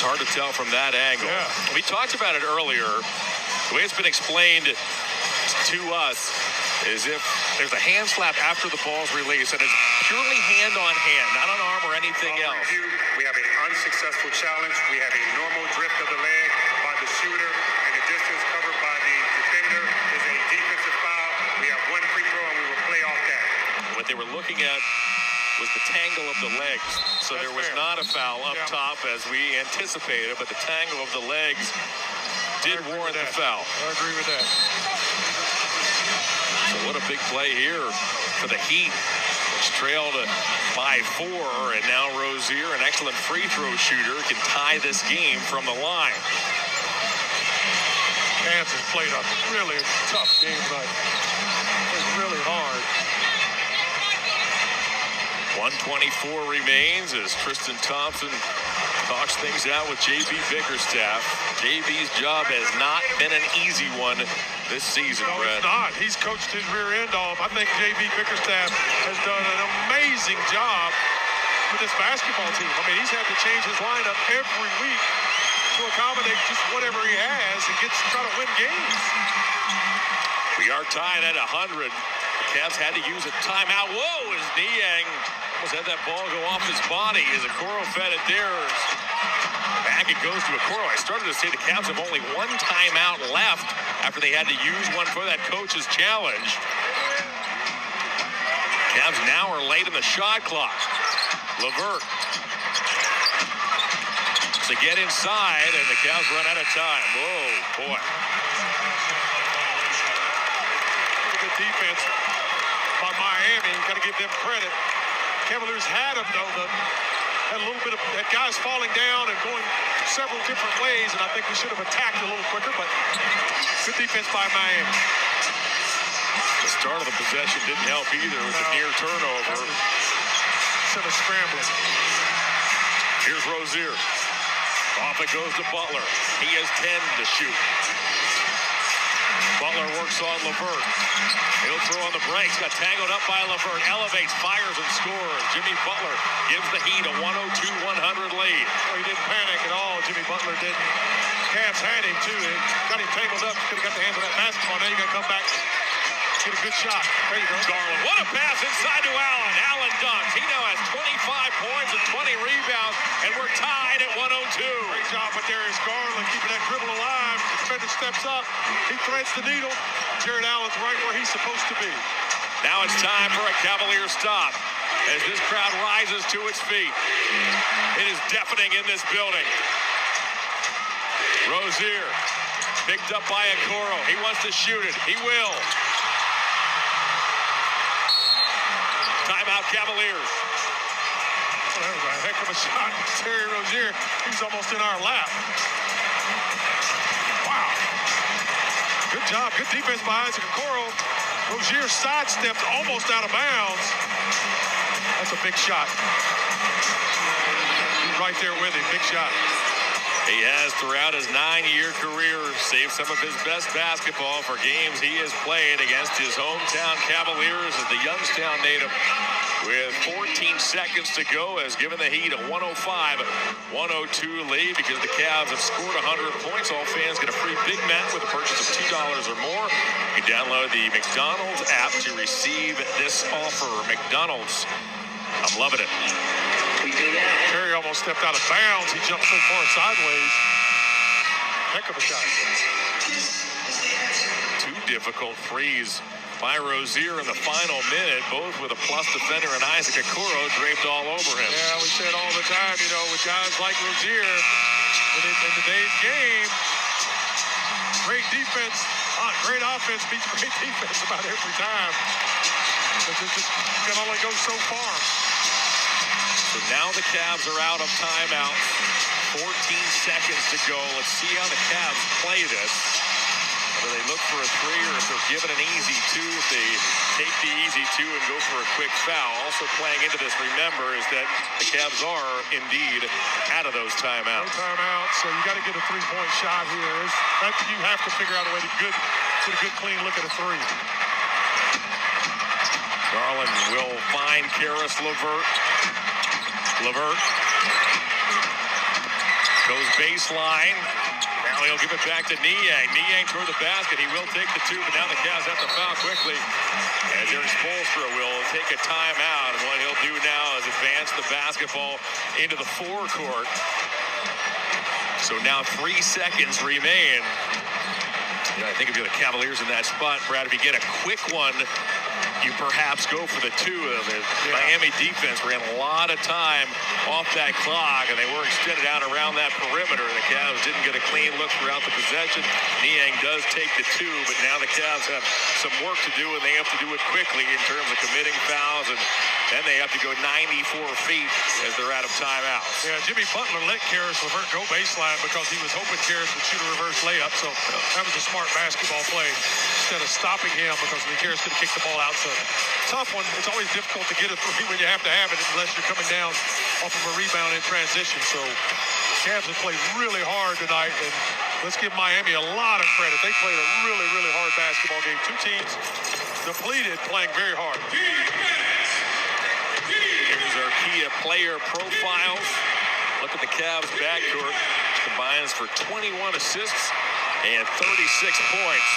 hard to tell from that angle. Yeah. We talked about it earlier. The way it's been explained to us is if there's a hand slap after the ball's released, and it's purely hand on hand, not on arm or anything else. Review, we have an unsuccessful challenge. We have a normal drift of the leg by the shooter, and the distance covered by the defender is a defensive foul. We have one free throw, and we will play off that. What they were looking at was the tangle of the legs. So there was not a foul up top as we anticipated, but the tangle of the legs did warrant the foul. I agree with that. So what a big play here for the Heat, which trailed by 4, and now Rozier, an excellent free throw shooter, can tie this game from the line. Kansas played a really tough game tonight. It was really hard. 1:24 remains as Tristan Thompson talks things out with J.B. Bickerstaff. JB's job has not been an easy one this season, No, Brett. it's not. He's coached his rear end off. I think J.B. Bickerstaff has done an amazing job with this basketball team. I mean, he's had to change his lineup every week to accommodate just whatever he has and try to win games. We are tied at 100. The Cavs had to use a timeout. Whoa, as Niang almost had that ball go off his body as Okoro fed it there. Back it goes to Okoro. I started to say the Cavs have only one timeout left after they had to use one for that coach's challenge. Cavs now are late in the shot clock. LeVert to get inside, and the Cavs run out of time. Whoa, boy. Good defense by Miami. You got to give them credit. Cavaliers had them, though. Had a little bit of that guys falling down and going several different ways, and I think we should have attacked a little quicker, but good defense by Miami. The start of the possession didn't help either with the near turnover. Sort of scrambling. Here's Rozier. Off it goes to Butler. He has 10 to shoot. Butler works on LeVert. He'll throw on the brakes. Got tangled up by LeVert. Elevates, fires, and scores. Jimmy Butler gives the Heat a 102-100 lead. Well, he didn't panic at all. Jimmy Butler didn't. Cavs had him, too. They got him tangled up. Could have got the hands on that basketball. Now you got to come back. Get a good shot. There you go. Garland. What a pass inside to Allen. Allen dunks. He now has 25 points and 20 rebounds, and we're tied at 102. Great job with Darius Garland keeping that dribble alive. The defender steps up. He threads the needle. Jared Allen's right where he's supposed to be. Now it's time for a Cavalier stop as this crowd rises to its feet. It is deafening in this building. Rozier picked up by Okoro. He wants to shoot it. He will. Timeout, Cavaliers. Well, that was a heck of a shot. Terry Rozier, he's almost in our lap. Wow. Good job. Good defense by Isaac Okoro. Rozier sidestepped almost out of bounds. That's a big shot. Right there with him. Big shot. He has, throughout his 9-year career, saved some of his best basketball for games he has played against his hometown Cavaliers as the Youngstown native. With 14 seconds to go, has given the Heat a 105-102 lead because the Cavs have scored 100 points. All fans get a free Big Mac with a purchase of $2 or more. You download the McDonald's app to receive this offer. McDonald's, I'm loving it. Terry almost stepped out of bounds. He jumped so far sideways. Heck of a shot. 2 difficult threes by Rozier in the final minute, both with a plus defender and Isaac Okoro draped all over him. Yeah, we said all the time, you know, with guys like Rozier, in today's game, great defense, great offense beats great defense about every time. But it just can only go so far. So now the Cavs are out of timeout. 14 seconds to go. Let's see how the Cavs play this. Whether they look for a 3 or if they're given an easy 2, if they take the easy 2 and go for a quick foul. Also playing into this, remember, is that the Cavs are indeed out of those timeouts. No timeout, so you got to get a 3-point shot here. You have to figure out a way to get a good clean look at a 3. Garland will find Karis LeVert. LeVert Goes baseline. Now he'll give it back to Niang. Niang toward the basket. He will take the two, but now the Cavs have to foul quickly. As Aaron Spoelstra will take a timeout. And what he'll do now is advance the basketball into the forecourt. So now 3 seconds remain. I think if you're the Cavaliers in that spot, Brad, if you get a quick one, you perhaps go for the two. The Miami defense ran a lot of time off that clock, and they were extended out around that perimeter. The Cavs didn't get a clean look throughout the possession. Niang does take the two, but now the Cavs have some work to do, and they have to do it quickly in terms of committing fouls, and then they have to go 94 feet as they're out of timeouts. Yeah, Jimmy Butler let Caris LeVert go baseline because he was hoping Caris would shoot a reverse layup, so that was a smart basketball play instead of stopping him because Caris could have kicked the ball outside. Tough one. It's always difficult to get a three when you have to have it unless you're coming down off of a rebound in transition. So Cavs have played really hard tonight, and let's give Miami a lot of credit. They played a really, really hard basketball game. Two teams depleted, playing very hard. Here's our key player profiles. Look at the Cavs backcourt. Combines for 21 assists and 36 points.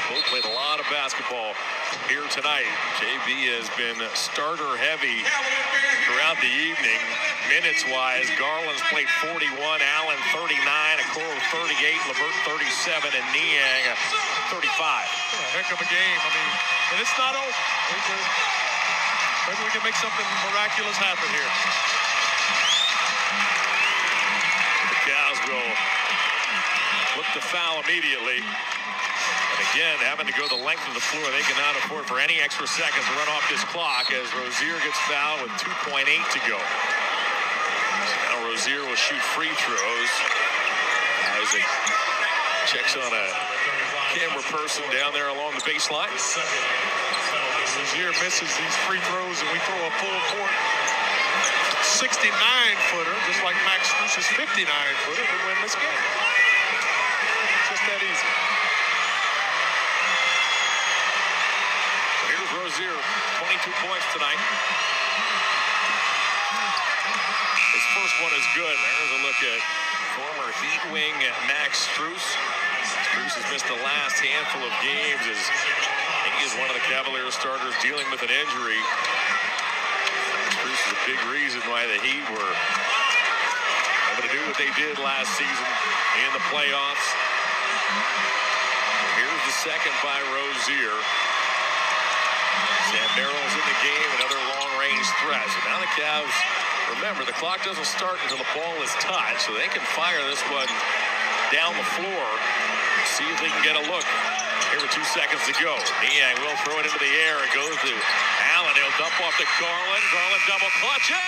Both played a lot of basketball here tonight. JB has been starter heavy throughout the evening. Minutes-wise, Garland's played 41, Allen 39, Okoro 38, LeVert 37, and Niang 35. A heck of a game. I mean, and it's not over. Maybe we can make something miraculous happen here. The Cavs will look to foul immediately. And again, having to go the length of the floor, they cannot afford for any extra seconds to run off this clock as Rozier gets fouled with 2.8 to go. So now Rozier will shoot free throws. Isaac checks on a camera person down there along the baseline. Rozier misses these free throws, and we throw a full court 69-footer, just like Max Strus's 59-footer, to win this game. Just that easy. Here's Rozier, 22 points tonight. His first one is good. There's a look at former Heat wing Max Strus. Strus has missed the last handful of games as he is one of the Cavaliers starters dealing with an injury. Strus is a big reason why the Heat were able to do what they did last season in the playoffs. Here's the second by Rozier. Sam Merrill's in the game, another long-range threat. So now the Cavs, remember, the clock doesn't start until the ball is touched, so they can fire this one down the floor. See if they can get a look. Here with 2 seconds to go. Niang will throw it into the air. It goes to Allen. He'll dump off to Garland. Garland double clutches!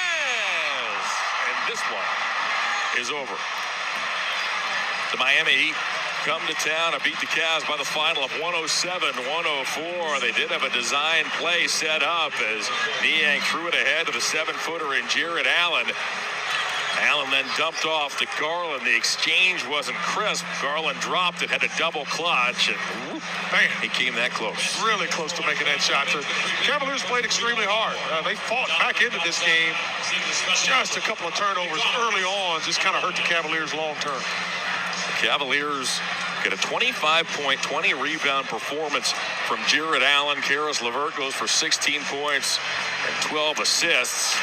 And this one is over. The Miami Heat come to town and beat the Cavs by the final of 107-104. They did have a design play set up as Niang threw it ahead to the 7-footer in Jared Allen. Allen then dumped off to Garland. The exchange wasn't crisp. Garland dropped it, had a double clutch, and whoop, man, he came that close. Really close to making that shot. The Cavaliers played extremely hard. They fought back into this game. Just a couple of turnovers early on just kind of hurt the Cavaliers long term. The Cavaliers get a 25-point, 20-rebound performance from Jared Allen. Caris LeVert goes for 16 points and 12 assists.